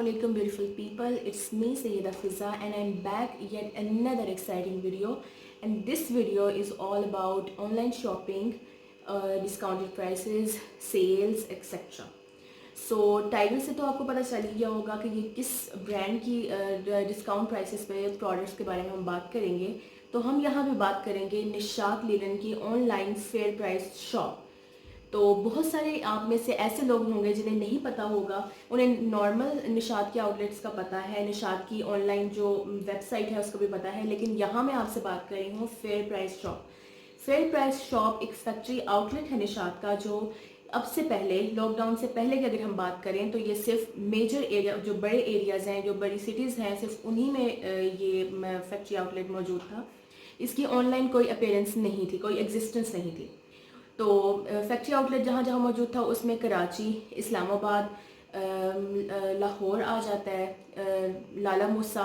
Assalamualaikum beautiful people, it's me Sayyida Fiza and I'm back yet another exciting video, and this video is all about online shopping, discounted prices, sales etc. So title से तो आपको पता चल ही गया होगा कि ये किस ब्रांड की डिस्काउंट प्राइसेस पे प्रोडक्ट्स के बारे में हम बात करेंगे। तो हम यहाँ पे बात करेंगे निशात लिनन की ऑनलाइन फेयर प्राइस शॉप। तो बहुत सारे आप में से ऐसे लोग होंगे जिन्हें नहीं पता होगा, उन्हें नॉर्मल निशात के आउटलेट्स का पता है, निशात की ऑनलाइन जो वेबसाइट है उसको भी पता है, लेकिन यहाँ मैं आपसे बात कर रही हूँ fair price shop. Fair price shop एक फैक्ट्री आउटलेट है निशात का, जो अब से पहले, लॉकडाउन से पहले की अगर हम बात करें तो ये सिर्फ मेजर एरिया, जो बड़े एरियाज़ हैं, जो बड़ी सिटीज़ हैं, सिर्फ उन्हीं में ये फैक्ट्री आउटलेट मौजूद था। इसकी ऑनलाइन कोई अपीयरेंस नहीं थी, कोई एग्जिस्टेंस नहीं थी। तो फैक्ट्री आउटलेट जहाँ जहाँ मौजूद था उसमें कराची, इस्लामाबाद, लाहौर आ जाता है, लाला मूसा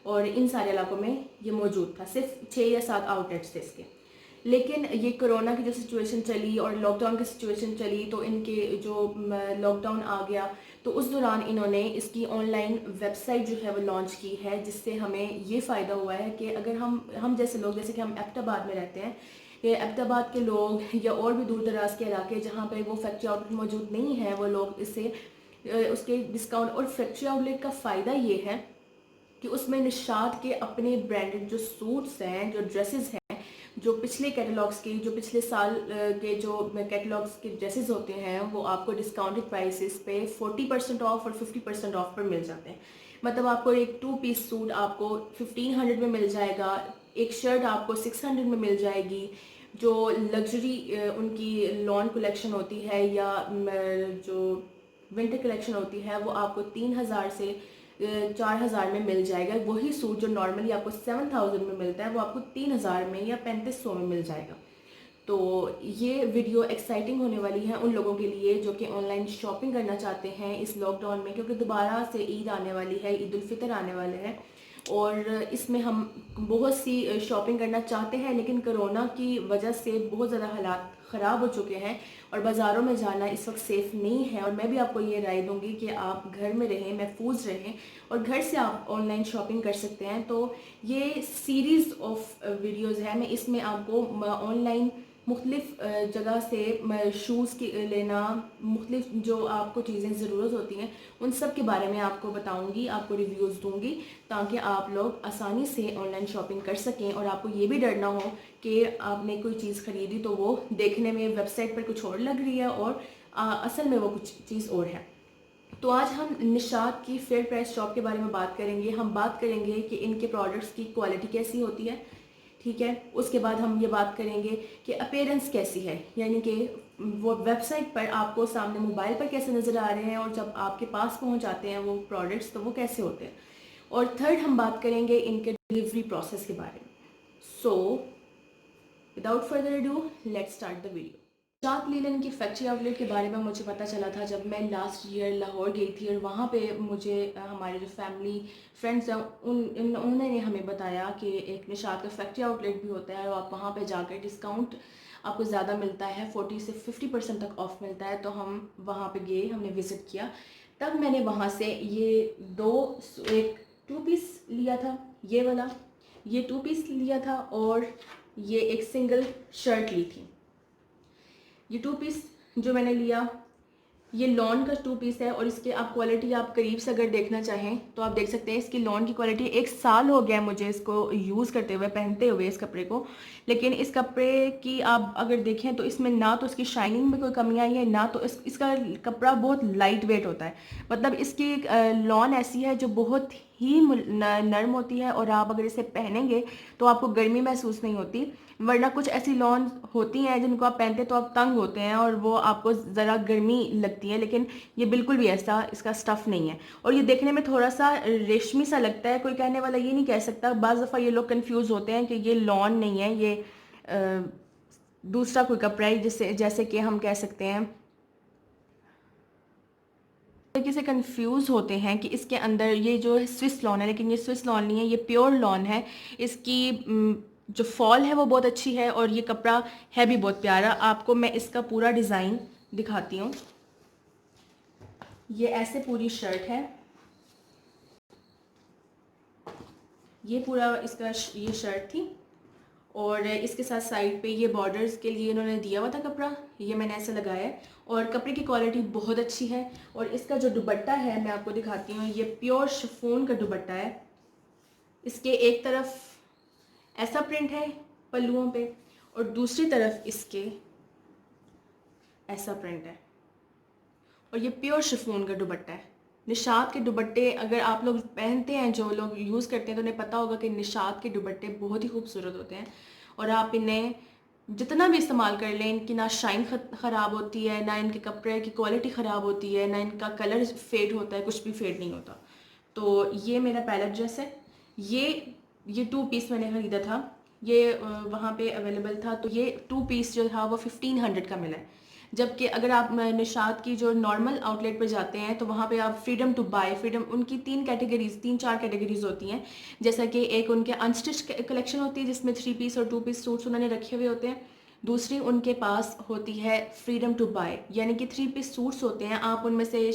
और इन सारे इलाकों में ये मौजूद था। सिर्फ 6 या 7 आउटलेट्स थे इसके। लेकिन ये कोरोना की जो सिचुएशन चली और लॉकडाउन की सिचुएशन चली, तो इनके जो लॉकडाउन आ गया तो उस दौरान इन्होंने इसकी ऑनलाइन वेबसाइट जो है वो लॉन्च की है, जिससे हमें ये फ़ायदा हुआ है कि अगर हम जैसे लोग, जैसे कि हम एबटाबाद में रहते हैं, ये एबटाबाद के लोग या और भी दूर दराज के इलाके जहाँ पे वो फैक्ट्री आउटलेट मौजूद नहीं है, वो लोग इससे उसके डिस्काउंट, और फैक्ट्री आउटलेट का फ़ायदा ये है कि उसमें निशात के अपने ब्रांडेड जो सूट्स हैं, जो ड्रेसेस हैं, जो पिछले कैटलॉग्स की, जो पिछले साल के जो कैटलॉग्स के ड्रेसेस होते हैं, वो आपको डिस्काउंटेड प्राइसेस पे 40% ऑफ और 50% ऑफ पर मिल जाते हैं। मतलब आपको एक 2 पीस सूट आपको 1500 में मिल जाएगा, एक शर्ट आपको 600 में मिल जाएगी। जो लग्जरी उनकी लॉन कलेक्शन होती है या जो विंटर कलेक्शन होती है, वो आपको 3000 से 4000 में मिल जाएगा। वही सूट जो नॉर्मली आपको 7000 में मिलता है, वो आपको 3000 में या 3500 में मिल जाएगा। तो ये वीडियो एक्साइटिंग होने वाली है उन लोगों के लिए जो कि ऑनलाइन शॉपिंग करना चाहते हैं इस लॉकडाउन में, क्योंकि दोबारा से ईद आने वाली है, ईद उल फितर आने वाले हैं, और इसमें हम बहुत सी शॉपिंग करना चाहते हैं, लेकिन कोरोना की वजह से बहुत ज़्यादा हालात ख़राब हो चुके हैं और बाज़ारों में जाना इस वक्त सेफ़ नहीं है। और मैं भी आपको ये राय दूंगी कि आप घर में रहें, महफूज रहें, और घर से आप ऑनलाइन शॉपिंग कर सकते हैं। तो ये सीरीज़ ऑफ वीडियोज़ है, मैं इसमें आपको ऑनलाइन मुख्तलिफ जगह से शूज़ की लेना, मुख्तलिफ जो आपको चीज़ें ज़रूरत होती हैं उन सब के बारे में आपको बताऊंगी, आपको रिव्यूज़ दूंगी, ताकि आप लोग आसानी से ऑनलाइन शॉपिंग कर सकें और आपको ये भी डर ना हो कि आपने कोई चीज़ ख़रीदी तो वो देखने में वेबसाइट पर कुछ और लग रही है और असल में वो कुछ चीज़ और है। तो आज हम निशात की फेयर प्राइस शॉप के बारे में बात करेंगे। हम बात करेंगे कि इनके प्रोडक्ट्स की क्वालिटी कैसी होती है, ठीक है। उसके बाद हम ये बात करेंगे कि अपीयरेंस कैसी है, यानी कि वो वेबसाइट पर आपको सामने मोबाइल पर कैसे नज़र आ रहे हैं और जब आपके पास पहुंच जाते हैं वो प्रोडक्ट्स तो वो कैसे होते हैं। और थर्ड हम बात करेंगे इनके डिलीवरी प्रोसेस के बारे में। So without further do let's start the video. Nishat linen की फैक्ट्री आउटलेट के बारे में मुझे पता चला था जब मैं लास्ट ईयर लाहौर गई थी, और वहाँ पे मुझे हमारे जो फैमिली फ्रेंड्स हैं उन्होंने हमें बताया कि एक निशात का फैक्ट्री आउटलेट भी होता है और आप वहाँ पे जाकर डिस्काउंट आपको ज़्यादा मिलता है, 40 से 50% तक ऑफ मिलता है। तो हम वहाँ पे गए, हमने विज़िट किया, तब मैंने वहाँ से ये एक 2 पीस लिया था, ये वाला, ये 2 पीस लिया था, और ये एक सिंगल शर्ट ली थी। ये 2 पीस जो मैंने लिया, ये लॉन का 2 पीस है, और इसके आप क्वालिटी आप करीब से अगर देखना चाहें तो आप देख सकते हैं इसकी लॉन की क्वालिटी। 1 साल हो गया है मुझे इसको यूज़ करते हुए, पहनते हुए इस कपड़े को, लेकिन इस कपड़े की आप अगर देखें तो इसमें ना तो इसकी शाइनिंग में कोई कमी आई है, ना तो इसका कपड़ा बहुत लाइट वेट होता है। मतलब इसकी लॉन ऐसी है जो बहुत ही नरम होती है, और आप अगर इसे पहनेंगे तो आपको गर्मी महसूस नहीं होती। वरना कुछ ऐसी लॉन होती हैं जिनको आप पहनते तो आप तंग होते हैं और वो आपको ज़रा गर्मी लगती है, लेकिन ये बिल्कुल भी ऐसा इसका स्टफ़ नहीं है। और ये देखने में थोड़ा सा रेशमी सा लगता है, कोई कहने वाला ये नहीं कह सकता। बाज़ दफ़ा ये लोग कंफ्यूज होते हैं कि ये लॉन नहीं है, ये दूसरा कोई कपड़ा है, जैसे कि हम कह सकते हैं तरीके से कंफ्यूज होते हैं कि इसके अंदर ये जो स्विस लॉन है, लेकिन ये स्विस लॉन नहीं है, ये प्योर लॉन है। इसकी जो फॉल है वो बहुत अच्छी है, और ये कपड़ा है भी बहुत प्यारा। आपको मैं इसका पूरा डिज़ाइन दिखाती हूँ। ये ऐसे पूरी शर्ट है, ये पूरा इसका ये शर्ट थी और इसके साथ साइड पे ये बॉर्डर्स के लिए इन्होंने दिया हुआ था कपड़ा, ये मैंने ऐसे लगाया है और कपड़े की क्वालिटी बहुत अच्छी है। और इसका जो दुपट्टा है मैं आपको दिखाती हूँ, ये प्योर शिफॉन का दुपट्टा है। इसके एक तरफ ऐसा प्रिंट है पल्लुओं पे और दूसरी तरफ इसके ऐसा प्रिंट है और ये प्योर शिफॉन का दुपट्टा है। निशात के दुपट्टे अगर आप लोग पहनते हैं, जो लोग यूज़ करते हैं, तो उन्हें पता होगा कि निशात के दुपट्टे बहुत ही खूबसूरत होते हैं और आप इन्हें जितना भी इस्तेमाल कर लें, इनकी ना शाइन ख़राब होती है, ना इनके कपड़े की क्वालिटी ख़राब होती है, ना इनका कलर फेड होता है, कुछ भी फेड नहीं होता। तो ये मेरा पहला ड्रेस है। ये 2 पीस मैंने ख़रीदा था, ये वहाँ पे अवेलेबल था। तो ये 2 पीस जो था वो 1500 का मिला है। जबकि अगर आप निशात की जो नॉर्मल आउटलेट पर जाते हैं तो वहाँ पे आप फ्रीडम टू बाय, फ्रीडम उनकी 3-4 कैटेगरीज होती हैं। जैसा कि एक उनके अनस्टिच कलेक्शन होती है जिसमें 3 पीस और 2 पीस सूट्स उन्होंने रखे हुए होते हैं। दूसरी उनके पास होती है फ्रीडम टू बाय, यानी कि 3 पीस सूट्स होते हैं। आप उनमें से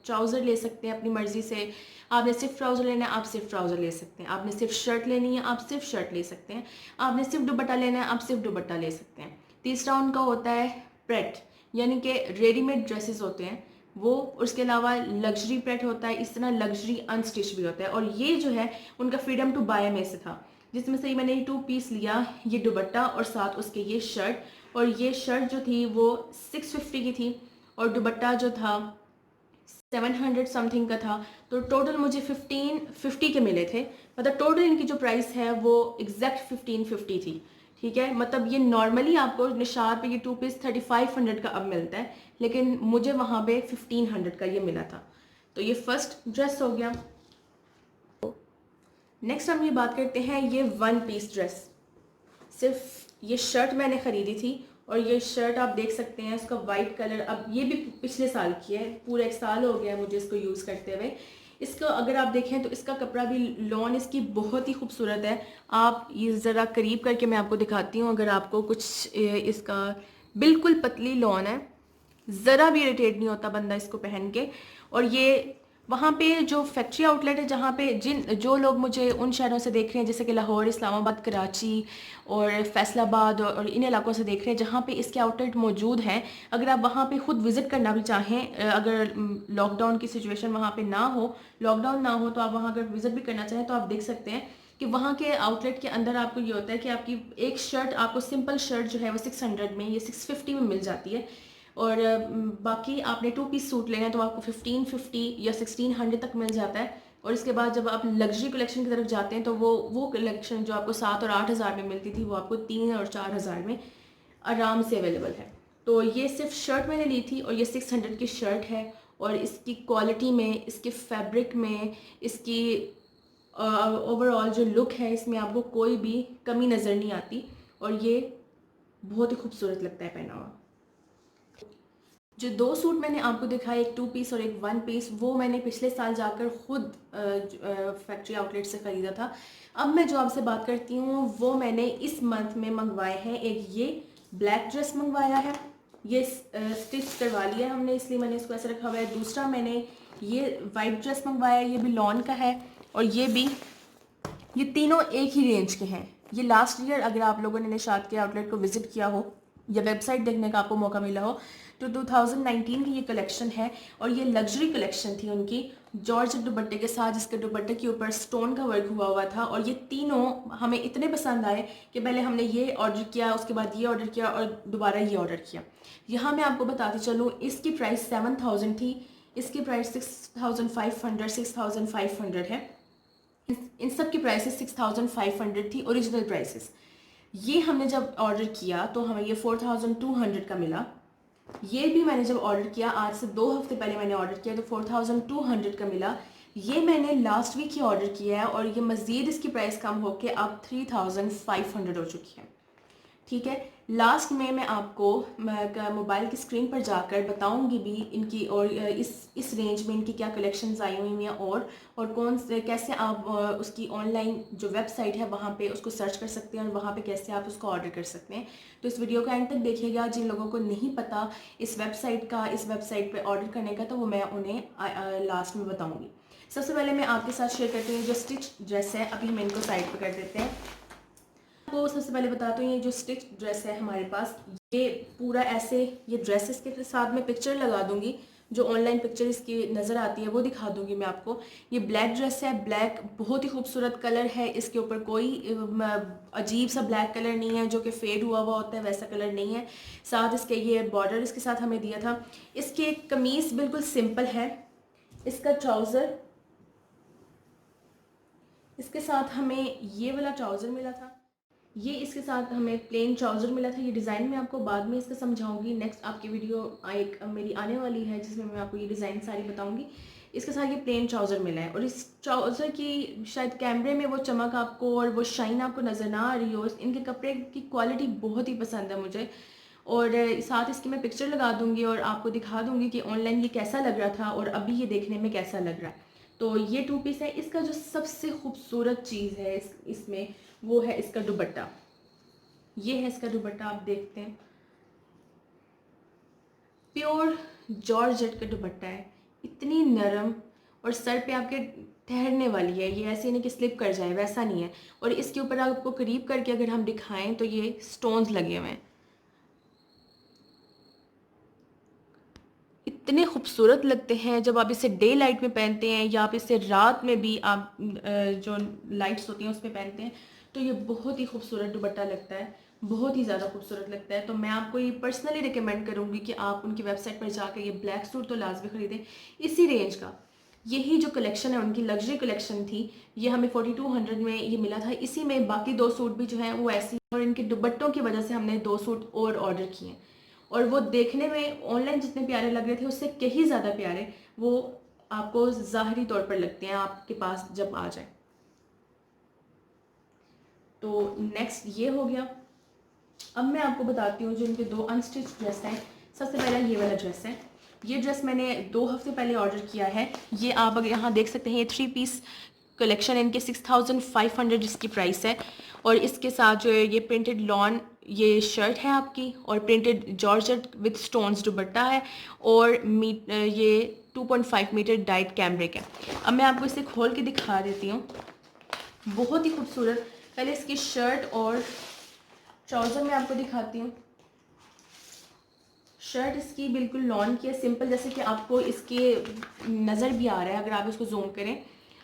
ट्राउज़र ले सकते हैं अपनी मर्ज़ी से। आपने सिर्फ ट्राउज़र लेना है, आप सिर्फ ट्राउज़र ले सकते हैं। आपने सिर्फ शर्ट लेनी है, आप सिर्फ शर्ट ले सकते हैं। आपने सिर्फ दुपट्टा लेना है, आप सिर्फ दुपट्टा ले सकते हैं। तीसरा उनका होता है प्रेट, यानी कि रेडीमेड ड्रेसेस होते हैं वो। उसके अलावा लग्जरी प्रेट होता है, इस तरह लग्जरी अनस्टिच भी होता है। और ये जो है उनका फ्रीडम टू बाय में से था, जिसमें से मैंने 2 पीस लिया, ये दुपट्टा और साथ उसके ये शर्ट। और ये शर्ट जो थी वो 650 की थी और दुपट्टा जो था 700 समथिंग का था। तो टोटल मुझे 1550 के मिले थे। मतलब टोटल इनकी जो प्राइस है वो एग्जैक्ट 1550 थी। ठीक है, मतलब ये नॉर्मली आपको निशात पे ये 2 पीस 3500 का अब मिलता है, लेकिन मुझे वहाँ पे 1500 का ये मिला था। तो ये फर्स्ट ड्रेस हो गया। नेक्स्ट हम ये बात करते हैं ये 1 पीस ड्रेस। सिर्फ ये शर्ट मैंने ख़रीदी थी और ये शर्ट आप देख सकते हैं, इसका वाइट कलर, अब ये भी पिछले साल की है, पूरा 1 साल हो गया मुझे इसको यूज़ करते हुए। इसको अगर आप देखें तो इसका कपड़ा भी, लॉन इसकी बहुत ही खूबसूरत है। आप ये ज़रा करीब करके मैं आपको दिखाती हूँ, अगर आपको कुछ इसका बिल्कुल पतली लॉन है, ज़रा भी इरिटेट नहीं होता बंदा इसको पहन के। और ये वहाँ पे जो फैक्ट्री आउटलेट है जहाँ पे जो लोग मुझे उन शहरों से देख रहे हैं, जैसे कि लाहौर, इस्लामाबाद, कराची और फैसलाबाद और इन इलाकों से देख रहे हैं जहाँ पे इसके आउटलेट मौजूद हैं, अगर आप वहाँ पे ख़ुद विज़िट करना भी चाहें, अगर लॉकडाउन की सिचुएशन वहाँ पे ना हो, लॉकडाउन ना हो, तो आप वहाँ अगर विज़िट भी करना चाहें तो आप देख सकते हैं कि वहाँ के आउटलेट के अंदर आपको ये होता है कि आपकी एक शर्ट, आपको सिंपल शर्ट जो है वो 600 में, ये 650 में मिल जाती है। और बाकी आपने 2 पीस सूट लेना है तो आपको 1550 या 1600 तक मिल जाता है। और इसके बाद जब आप लग्जरी कलेक्शन की तरफ जाते हैं तो वो कलेक्शन जो आपको 7 और 8 हज़ार में मिलती थी वो आपको 3 और 4 हज़ार में आराम से अवेलेबल है। तो ये सिर्फ शर्ट मैंने ली थी और ये 600 की शर्ट है और इसकी क्वालिटी में, इसके फैब्रिक में, इसकी ओवरऑल जो लुक है, इसमें आपको कोई भी कमी नज़र नहीं आती और ये बहुत ही खूबसूरत लगता है पहना हुआ। जो 2 सूट मैंने आपको दिखाए, एक 2 पीस और एक 1 पीस, वो मैंने पिछले साल जाकर ख़ुद फैक्ट्री आउटलेट से ख़रीदा था। अब मैं जो आपसे बात करती हूँ वो मैंने इस मंथ में मंगवाए हैं। एक ये ब्लैक ड्रेस मंगवाया है, ये स्टिच करवा लिया हमने, इसलिए मैंने इसको ऐसे रखा हुआ है। दूसरा मैंने ये वाइट ड्रेस मंगवाया, ये भी लॉन का है और ये भी, ये तीनों एक ही रेंज के हैं। ये लास्ट ईयर अगर आप लोगों ने निशात के आउटलेट को विज़िट किया हो या वेबसाइट देखने का आपको मौका मिला हो तो 2019 की ये कलेक्शन है और ये लग्जरी कलेक्शन थी उनकी, जॉर्ज दुपट्टे के साथ, जिसके दुपट्टे के ऊपर स्टोन का वर्क हुआ था। और ये तीनों हमें इतने पसंद आए कि पहले हमने ये ऑर्डर किया, उसके बाद ये ऑर्डर किया और दोबारा ये ऑर्डर किया। यहाँ मैं आपको बताती चलूँ, इसकी प्राइस 7000 थी, इसकी प्राइस 6500 है। इन सब की प्राइसेस 6500 थी ओरिजिनल प्राइसेस। ये हमने जब ऑर्डर किया तो हमें ये 4200 का मिला। ये भी मैंने जब ऑर्डर किया, आज से 2 हफ्ते पहले मैंने ऑर्डर किया, तो 4200 का मिला। ये मैंने लास्ट वीक ही ऑर्डर किया है और ये मज़ीद इसकी प्राइस कम होकर अब 3500 हो चुकी है। ठीक है, लास्ट में मैं आपको मोबाइल की स्क्रीन पर जाकर बताऊंगी भी इनकी, और इस रेंज में इनकी क्या कलेक्शंस आई हुई हैं और कौन से, कैसे आप उसकी ऑनलाइन जो वेबसाइट है वहाँ पे उसको सर्च कर सकते हैं और वहाँ पे कैसे आप उसको ऑर्डर कर सकते हैं। तो इस वीडियो का एंड तक देखिएगा। जिन लोगों को नहीं पता इस वेबसाइट पे ऑर्डर करने का, तो वो मैं उन्हें लास्ट में बताऊँगी। सबसे पहले मैं आपके साथ शेयर करती हूँ जो स्टिच ड्रेस है। अभी हम इनको साइड पे कर देते हैं। आपको सबसे पहले बताता हूँ ये जो स्टिच ड्रेस है हमारे पास, ये पूरा ऐसे, ये ड्रेसेस के साथ मैं पिक्चर लगा दूंगी, जो ऑनलाइन पिक्चर इसकी नज़र आती है वो दिखा दूंगी मैं आपको। ये ब्लैक ड्रेस है, ब्लैक बहुत ही खूबसूरत कलर है, इसके ऊपर कोई अजीब सा ब्लैक कलर नहीं है जो कि फेड हुआ हुआ होता है, वैसा कलर नहीं है। साथ इसके ये बॉर्डर इसके साथ हमें दिया था। इसकी एक कमीज़ बिल्कुल सिंपल है, इसका ट्राउज़र, इसके साथ हमें ये वाला ट्राउज़र मिला था, ये इसके साथ हमें प्लेन ट्राउज़र मिला था। ये डिज़ाइन मैं आपको बाद में इसका समझाऊंगी, नेक्स्ट आपकी वीडियो एक मेरी आने वाली है जिसमें मैं आपको ये डिज़ाइन सारी बताऊंगी। इसके साथ ये प्लेन ट्राउज़र मिला है, और इस ट्राउज़र की शायद कैमरे में वो चमक आपको और वो शाइन आपको नज़र ना आ रही हो। इनके कपड़े की क्वालिटी बहुत ही पसंद है मुझे, और साथ इसकी मैं पिक्चर लगा दूंगी और आपको दिखा दूंगी कि ऑनलाइन ये कैसा लग रहा था और अभी ये देखने में कैसा लग रहा है। तो ये 2 पीस है। इसका जो सबसे खूबसूरत चीज़ है इसमें वो है इसका दुपट्टा। ये है इसका दुपट्टा, आप देखते हैं प्योर जॉर्जेट का दुपट्टा है, इतनी नरम, और सर पे आपके ठहरने वाली है, ये ऐसे नहीं कि स्लिप कर जाए, वैसा नहीं है। और इसके ऊपर आपको करीब करके अगर हम दिखाएं तो ये स्टोन्स लगे हुए हैं, इतने खूबसूरत लगते हैं जब आप इसे डे लाइट में पहनते हैं या आप इसे रात में भी आप जो लाइट्स होती हैं उस पर पहनते हैं, तो ये बहुत ही खूबसूरत दुपट्टा लगता है, बहुत ही ज़्यादा खूबसूरत लगता है। तो मैं आपको ये पर्सनली रिकमेंड करूँगी कि आप उनकी वेबसाइट पर जाकर ये ब्लैक सूट तो लाजमी ख़रीदें। इसी रेंज का यही जो कलेक्शन है, उनकी लग्जरी कलेक्शन थी, ये हमें 4200 में ये मिला था। इसी में बाकी 2 सूट भी जो हैं वो ऐसी, और इनके दुपट्टों की वजह से हमने 2 सूट और ऑर्डर किए हैं, और वो देखने में ऑनलाइन जितने प्यारे लग रहे थे उससे कहीं ज़्यादा प्यारे वो आपको ज़ाहरी तौर पर लगते हैं आपके पास जब आ जाए। तो नेक्स्ट ये हो गया। अब मैं आपको बताती हूँ जो इनके 2 अनस्टिच ड्रेस हैं। सबसे पहला ये वाला ड्रेस है, ये ड्रेस मैंने 2 हफ्ते पहले ऑर्डर किया है। ये आप अगर यहाँ देख सकते हैं, ये 3 पीस कलेक्शन, इनके 6500 इसकी प्राइस है। और इसके साथ जो है ये प्रिंटेड लॉन ये शर्ट है आपकी, और प्रिंटेड जॉर्जेट विद स्टोन्स दुपट्टा है, और ये 2.5 मीटर डाइट कैमरिक है। अब मैं आपको इसे खोल के दिखा देती हूँ, बहुत ही खूबसूरत। पहले इसकी शर्ट और ट्राउज़र मैं आपको दिखाती हूँ। शर्ट इसकी बिल्कुल लॉन की है, सिंपल, जैसे कि आपको इसके नज़र भी आ रहा है अगर आप इसको जूम करें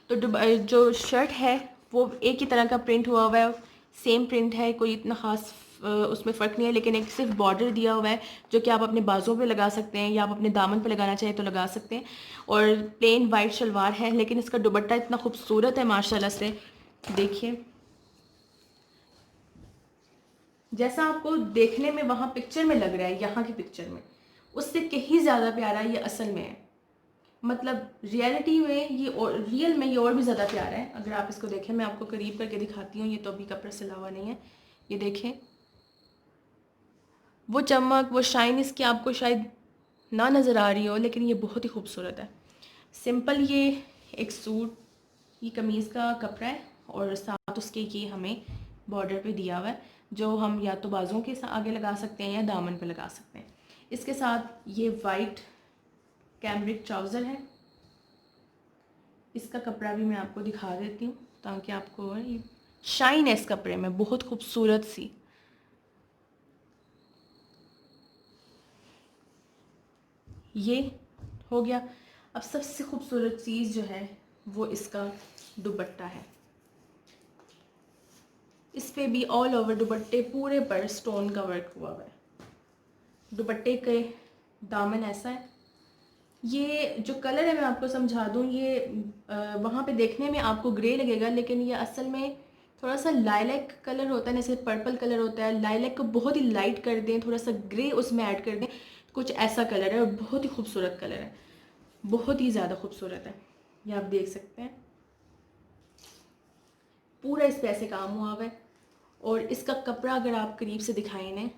तो। जो शर्ट है वो एक ही तरह का प्रिंट हुआ हुआ है, सेम प्रिंट है, कोई इतना ख़ास उसमें फ़र्क नहीं है, लेकिन एक सिर्फ बॉर्डर दिया हुआ है जो कि आप अपने बाजुओं पे लगा सकते हैं या आप अपने दामन पे लगाना चाहें तो लगा सकते हैं। और प्लेन वाइट शलवार है, लेकिन इसका दुपट्टा इतना खूबसूरत है माशाल्लाह से, देखिए जैसा आपको देखने में वहाँ पिक्चर में लग रहा है, यहाँ की पिक्चर में उससे कहीं ज़्यादा प्यारा ये असल में है। मतलब रियलिटी में ये, और रियल में ये और भी ज़्यादा प्यारा है। अगर आप इसको देखें, मैं आपको करीब करके दिखाती हूँ, ये तो अभी कपड़ा सिला हुआ नहीं है, ये देखें वो चमक, वो शाइन इसकी आपको शायद ना नज़र आ रही हो, लेकिन ये बहुत ही खूबसूरत है। सिंपल ये एक सूट, ये कमीज़ का कपड़ा है, और साथ उसके ये हमें बॉर्डर पे दिया हुआ है जो हम या तो बाजुओं के आगे लगा सकते हैं या दामन पे लगा सकते हैं। इसके साथ ये वाइट कैमरिक ट्राउज़र है, इसका कपड़ा भी मैं आपको दिखा देती हूँ ताकि आपको ये शाइन है इस कपड़े में, बहुत खूबसूरत सी। ये हो गया। अब सबसे खूबसूरत चीज़ जो है वो इसका दुपट्टा है। इस पे भी ऑल ओवर दुपट्टे पूरे पर स्टोन का वर्क हुआ हुआ है। दुपट्टे के दामन ऐसा है। ये जो कलर है मैं आपको समझा दूँ, ये वहाँ पे देखने में आपको ग्रे लगेगा, लेकिन ये असल में थोड़ा सा लाइलैक कलर होता है, जैसे पर्पल कलर होता है, लाइलैक को बहुत ही लाइट कर दें, थोड़ा सा ग्रे उसमें ऐड कर दें, कुछ ऐसा कलर है, और बहुत ही खूबसूरत कलर है, बहुत ही ज़्यादा खूबसूरत है। ये आप देख सकते हैं पूरा इस पे ऐसे काम हुआ हुआ है। और इसका कपड़ा अगर आप करीब से दिखाएं ना,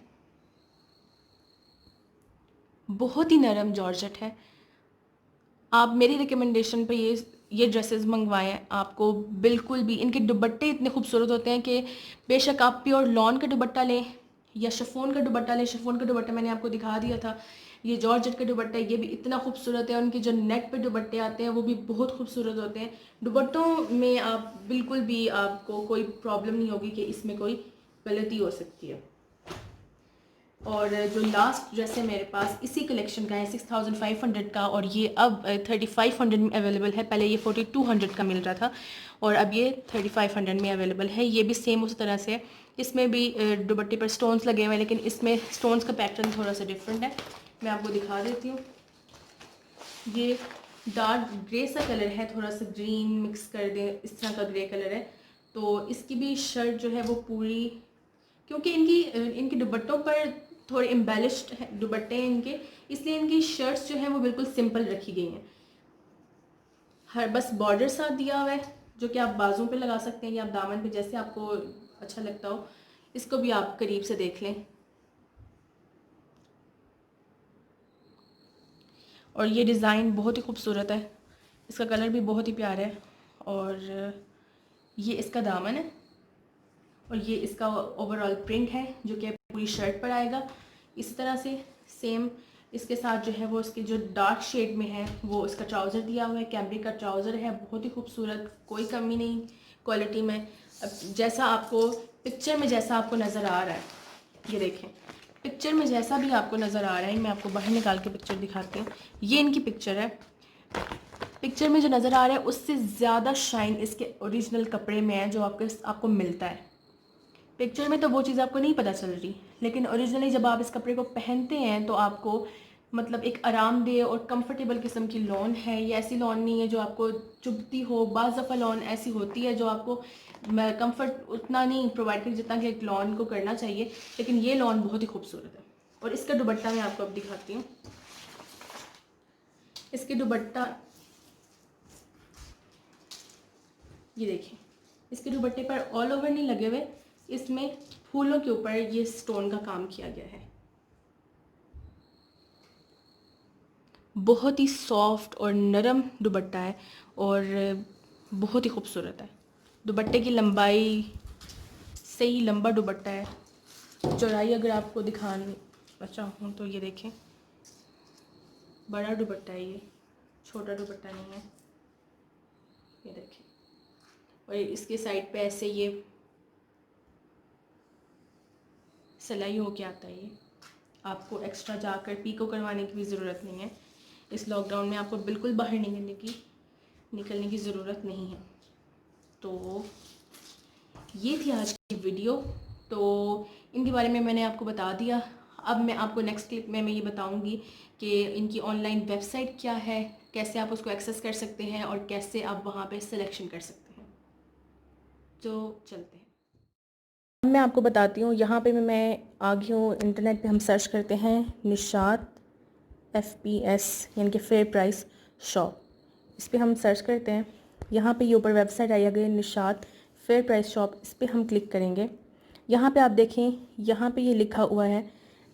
बहुत ही नरम जॉर्जेट है। आप मेरी रिकमेंडेशन पे ये ड्रेसेस मंगवाएं, आपको बिल्कुल भी, इनके दुपट्टे इतने खूबसूरत होते हैं कि बेशक आप प्योर लॉन का दुपट्टा लें या शिफॉन का दुपट्टा लें, शिफॉन का दुपट्टा मैंने आपको दिखा दिया था। ये जॉर्जेट का दुपट्टा है, ये भी इतना खूबसूरत है। उनके जो नेक पे दुपट्टे आते हैं वो भी बहुत खूबसूरत होते हैं। दुपट्टों में आप बिल्कुल भी आपको कोई प्रॉब्लम नहीं होगी कि इसमें कोई गलती हो सकती है। और जो लास्ट ड्रेस है मेरे पास इसी कलेक्शन का है, 6500 का, और ये अब 3500 में अवेलेबल है। पहले ये 4200 का मिल रहा था और अब ये 3500 में अवेलेबल है। ये भी सेम उस तरह से, इसमें भी दुपट्टे पर स्टोन्स लगे हुए हैं, लेकिन इसमें स्टोन्स का पैटर्न थोड़ा सा डिफरेंट है। मैं आपको दिखा देती हूँ। ये डार्क ग्रे सा कलर है, थोड़ा सा ग्रीन मिक्स कर दें, इस तरह का ग्रे कलर है। तो इसकी भी शर्ट जो है वो पूरी, क्योंकि इनके दुपट्टों पर थोड़े एम्बेलिश्ड दुपट्टे हैं इनके, इसलिए इनकी शर्ट्स जो हैं वो बिल्कुल सिंपल रखी गई हैं। हर बस बॉर्डर साथ दिया हुआ है जो कि आप बाजू पे लगा सकते हैं या आप दामन पे, जैसे आपको अच्छा लगता हो। इसको भी आप करीब से देख लें। और ये डिज़ाइन बहुत ही खूबसूरत है, इसका कलर भी बहुत ही प्यारा है। और ये इसका दामन है और ये इसका ओवरऑल प्रिंट है जो कि पूरी शर्ट पर आएगा। इसी तरह से सेम इसके साथ जो है वो इसके जो डार्क शेड में है वो इसका ट्राउज़र दिया हुआ है। कैमरिक का ट्राउज़र है, बहुत ही खूबसूरत, कोई कमी नहीं क्वालिटी में। अब जैसा आपको पिक्चर में जैसा आपको नज़र आ रहा है, ये देखें, पिक्चर में जैसा भी आपको नज़र आ रहा है, मैं आपको बाहर निकाल के पिक्चर दिखाती हूँ। ये इनकी पिक्चर है, पिक्चर में जो नज़र आ रहा है उससे ज़्यादा शाइन इसके ओरिजिनल कपड़े में है जो आपको मिलता है। पिक्चर में तो वो चीज़ आपको नहीं पता चल रही, लेकिन ओरिजिनली जब आप इस कपड़े को पहनते हैं तो आपको मतलब एक आरामदेह और कंफर्टेबल किस्म की लॉन है। ये ऐसी लॉन नहीं है जो आपको चुभती हो। बाज़ दफ़ा लॉन ऐसी होती है जो आपको कंफर्ट उतना नहीं प्रोवाइड कर जितना कि एक लॉन को करना चाहिए, लेकिन ये लॉन बहुत ही खूबसूरत है। और इसका दुपट्टा मैं आपको अब दिखाती हूँ। इसके दुपट्टा ये देखिए, इसके दुपट्टे पर ऑल ओवर नहीं लगे हुए, इसमें फूलों के ऊपर ये स्टोन का काम किया गया है। बहुत ही सॉफ्ट और नरम दुपट्टा है और बहुत ही खूबसूरत है। दुपट्टे की लंबाई सही लंबा दुपट्टा है। चौड़ाई अगर आपको दिखाना चाहूँ तो ये देखें, बड़ा दुपट्टा है, ये छोटा दुपट्टा नहीं है। ये देखें, और इसके साइड पे ऐसे ये सिलाई होके आता है। ये आपको एक्स्ट्रा जाकर पीको करवाने की भी ज़रूरत नहीं है। इस लॉकडाउन में आपको बिल्कुल बाहर निकलने की ज़रूरत नहीं है। तो ये थी आज की वीडियो। तो इनके बारे में मैंने आपको बता दिया। अब मैं आपको नेक्स्ट क्लिप में मैं ये बताऊंगी कि इनकी ऑनलाइन वेबसाइट क्या है, कैसे आप उसको एक्सेस कर सकते हैं और कैसे आप वहाँ पे सिलेक्शन कर सकते हैं। तो चलते हैं। अब मैं आपको बताती हूँ, यहाँ पे मैं आ गई हूँ इंटरनेट पे। हम सर्च करते हैं निशात FPS यानी कि फेयर प्राइस शॉप। इस पर हम सर्च करते हैं। यहाँ पे ये ऊपर वेबसाइट आई गई निशात फेयर प्राइस शॉप, इस पर हम क्लिक करेंगे। यहाँ पे आप देखें, यहाँ पे ये लिखा हुआ है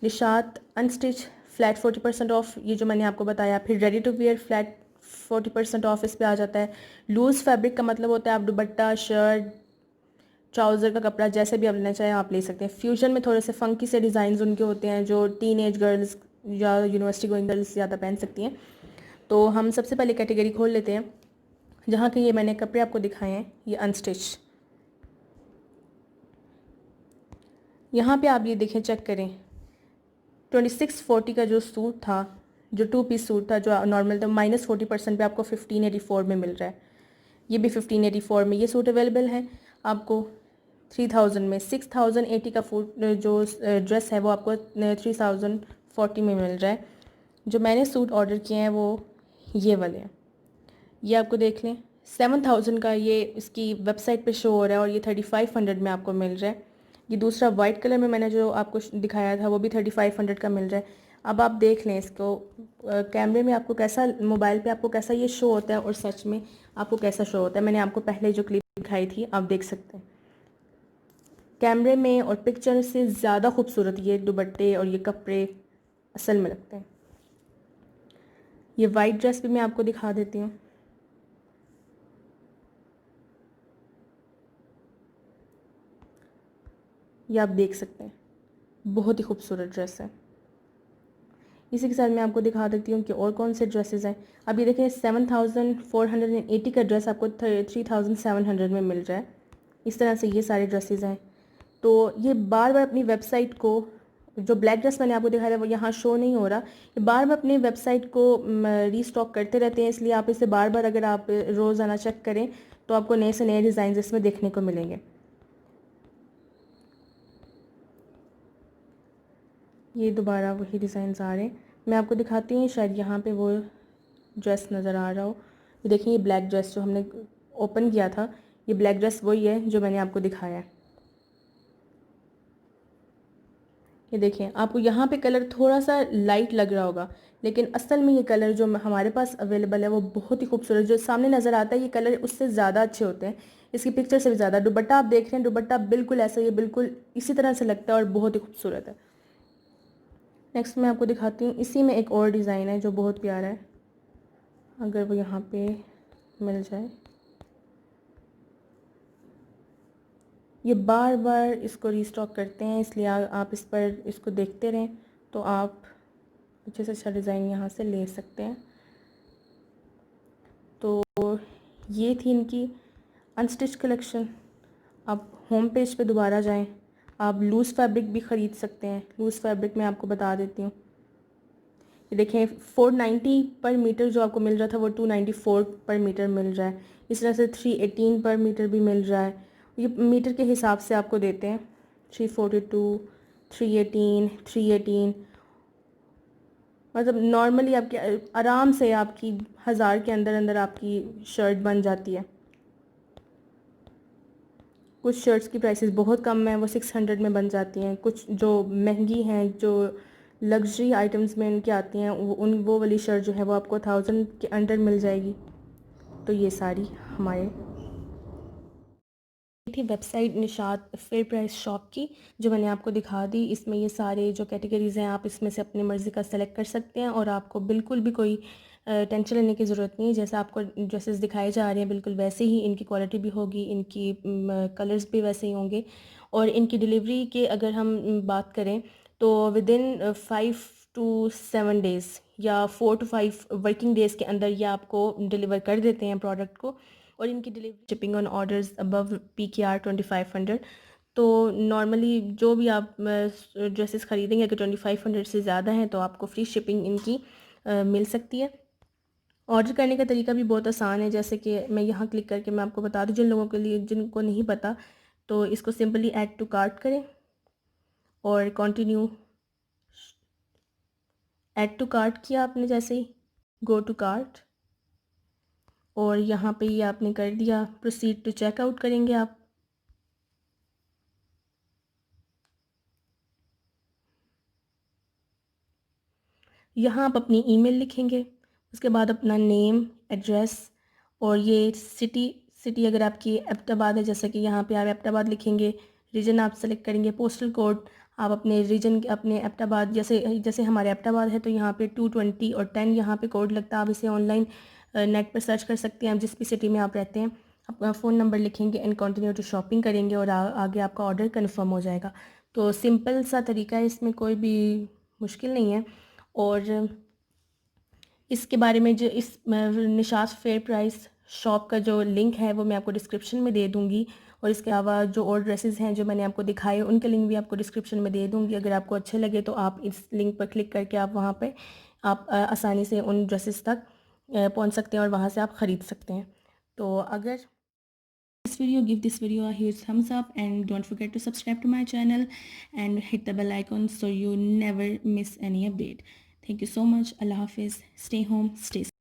निशात अनस्टिच फ्लैट 40% ऑफ, ये जो मैंने आपको बताया। फिर ready to wear flat 40% off इस पर आ जाता है। लूज़ फैब्रिक का मतलब होता है आप दुपट्टा, शर्ट, ट्राउज़र का कपड़ा जैसे भी आप लेना चाहें आप ले सकते हैं। फ्यूजन में थोड़े से फंकी से डिज़ाइन उनके होते हैं जो टीन एज गर्ल्स या यूनिवर्सिटी गोइंग गर्ल्स ज़्यादा पहन सकती हैं। तो हम सबसे पहले कैटेगरी खोल लेते हैं जहाँ के ये मैंने कपड़े आपको दिखाए हैं, ये अनस्टिच। यहाँ पे आप ये देखें, चेक करें, 2640 का जो सूट था, जो 2 पीस सूट था जो नॉर्मल था, -40% पे आपको 1584 में मिल रहा है। ये भी 1584 में ये सूट अवेलेबल है आपको। 3000 में 6080 का फूट जो ड्रेस है वो आपको 3040 में मिल रहा है। जो मैंने सूट ऑर्डर किए हैं वो ये वाले हैं, ये आपको देख लें। 7000 का ये इसकी वेबसाइट पे शो हो रहा है और ये 3500 में आपको मिल रहा है। ये दूसरा वाइट कलर में मैंने जो आपको दिखाया था वो भी 3500 का मिल रहा है। अब आप देख लें इसको कैमरे में आपको कैसा, मोबाइल पे आपको कैसा ये शो होता है और सच में आपको कैसा शो होता है। मैंने आपको पहले जो क्लिप दिखाई थी आप देख सकते हैं, कैमरे में और पिक्चर से ज़्यादा खूबसूरत ये दुपट्टे और ये कपड़े असल में लगते हैं। ये वाइट ड्रेस भी मैं आपको दिखा देती हूँ। ये आप देख सकते हैं, बहुत ही खूबसूरत ड्रेस है। इसी के साथ मैं आपको दिखा देती हूँ कि और कौन से ड्रेसेस हैं। अभी देखें 7480 का ड्रेस आपको 3700 में मिल रहा है। इस तरह से ये सारे ड्रेसेस हैं। तो ये बार बार अपनी वेबसाइट को, जो ब्लैक ड्रेस मैंने आपको दिखाया था वो यहाँ शो नहीं हो रहा, ये बार बार अपनी वेबसाइट को रीस्टॉक करते रहते हैं, इसलिए आप इसे बार बार अगर आप रोज़ाना चेक करें तो आपको नए से नए डिज़ाइन इसमें देखने को मिलेंगे। ये दोबारा वही डिज़ाइन आ रहे हैं। मैं आपको दिखाती हूँ, शायद यहाँ पे वो ड्रेस नज़र आ रहा हो। ये देखिए, ये ब्लैक ड्रेस जो हमने ओपन किया था, ये ब्लैक ड्रेस वही है जो मैंने आपको दिखाया है। ये देखें, आपको यहाँ पे कलर थोड़ा सा लाइट लग रहा होगा, लेकिन असल में ये कलर जो हमारे पास अवेलेबल है वो बहुत ही खूबसूरत, जो सामने नज़र आता है ये कलर उससे ज़्यादा अच्छे होते हैं, इसकी पिक्चर से भी ज़्यादा। दुपट्टा आप देख रहे हैं, दुपट्टा बिल्कुल ऐसा, ये बिल्कुल इसी तरह से लगता है और बहुत ही खूबसूरत है। नेक्स्ट मैं आपको दिखाती हूँ, इसी में एक और डिज़ाइन है जो बहुत प्यारा है, अगर वो यहाँ पे मिल जाए। ये बार बार इसको रीस्टॉक करते हैं, इसलिए आप इस पर इसको देखते रहें तो आप अच्छे से अच्छा डिज़ाइन यहाँ से ले सकते हैं। तो ये थी इनकी अनस्टिच कलेक्शन। आप होम पेज पे दोबारा जाएं, आप लूज़ फैब्रिक भी ख़रीद सकते हैं। लूज़ फैब्रिक मैं आपको बता देती हूँ। ये देखें, 490 पर मीटर जो आपको मिल रहा था वो 294 पर मीटर मिल रहा है। इस तरह से 318 पर मीटर भी मिल रहा है। ये मीटर के हिसाब से आपको देते हैं, 342, 318, 318, मतलब नॉर्मली आपके आराम से आपकी 1000 के अंदर अंदर आपकी शर्ट बन जाती है। कुछ शर्ट्स की प्राइसेस बहुत कम है, वो 600 में बन जाती हैं। कुछ जो महंगी हैं, जो लग्जरी आइटम्स में इनकी आती हैं, वो वाली शर्ट जो है वो आपको 1000 के अंडर मिल जाएगी। तो ये सारी हमारे थी website Nishat fair price shop की, जो मैंने आपको दिखा दी। इसमें ये सारे जो कैटेगरीज़ हैं आप इसमें से अपनी मर्ज़ी का सेलेक्ट कर सकते हैं और आपको बिल्कुल भी कोई टेंशन लेने की ज़रूरत नहीं है। जैसा आपको ड्रेसेस दिखाए जा रहे हैं बिल्कुल वैसे ही इनकी क्वालिटी भी होगी, इनकी कलर्स भी वैसे ही होंगे। और इनकी डिलीवरी के अगर हम बात करें तो विदिन 5 to 7 डेज़ या 4 to 5 वर्किंग डेज़ के अंदर ये आपको डिलीवर कर देते हैं प्रोडक्ट को। और इनकी delivery shipping on orders above PKR 2500। तो नॉर्मली जो भी आप ड्रेसेस ख़रीदेंगे अगर 2500 से ज़्यादा हैं तो आपको फ्री शिपिंग इनकी मिल सकती है। ऑर्डर करने का तरीका भी बहुत आसान है, जैसे कि मैं यहाँ क्लिक करके मैं आपको बता दूँ जिन लोगों के लिए, जिनको नहीं पता, तो इसको सिंपली ऐड टू कार्ट करें और कंटिन्यू। ऐड टू कार्ट किया आपने, जैसे ही गो टू कार्ट और यहाँ पे ये आपने कर दिया, प्रोसीड टू चेकआउट करेंगे आप। यहाँ आप अपनी ईमेल लिखेंगे, उसके बाद अपना नेम, एड्रेस और ये सिटी अगर आपकी एबटाबाद है, जैसे कि यहाँ पे आप एबटाबाद लिखेंगे। रीजन आप सेलेक्ट करेंगे, पोस्टल कोड आप अपने रीजन, अपने एबटाबाद, जैसे जैसे हमारे एबटाबाद है तो यहाँ पे 220 और 10 यहाँ पे कोड लगता है। आप इसे ऑनलाइन नेट पर सर्च कर सकते हैं, आप जिस भी सिटी में आप रहते हैं। अपना फ़ोन नंबर लिखेंगे एंड कंटिन्यू टू शॉपिंग करेंगे और आगे आपका ऑर्डर कन्फर्म हो जाएगा। तो सिंपल सा तरीका है, इसमें कोई भी मुश्किल नहीं है। और इसके बारे में जो इस निशात फेयर प्राइस शॉप का जो लिंक है वो मैं आपको डिस्क्रिप्शन में दे दूँगी। और इसके अलावा जो और ड्रेसेस हैं जो मैंने आपको दिखाए उनके लिंक भी आपको डिस्क्रिप्शन में दे दूँगी। अगर आपको अच्छे लगे तो आप इस लिंक पर क्लिक करके आप वहाँ पे आप आसानी से उन ड्रेसेस तक पहुँच सकते हैं और वहाँ से आप ख़रीद सकते हैं। तो अगर this video, give this video a huge thumbs up and don't forget to subscribe to my channel and hit the bell icon so you never miss any update. Thank you so much. Allah Hafiz. Stay home, stay safe.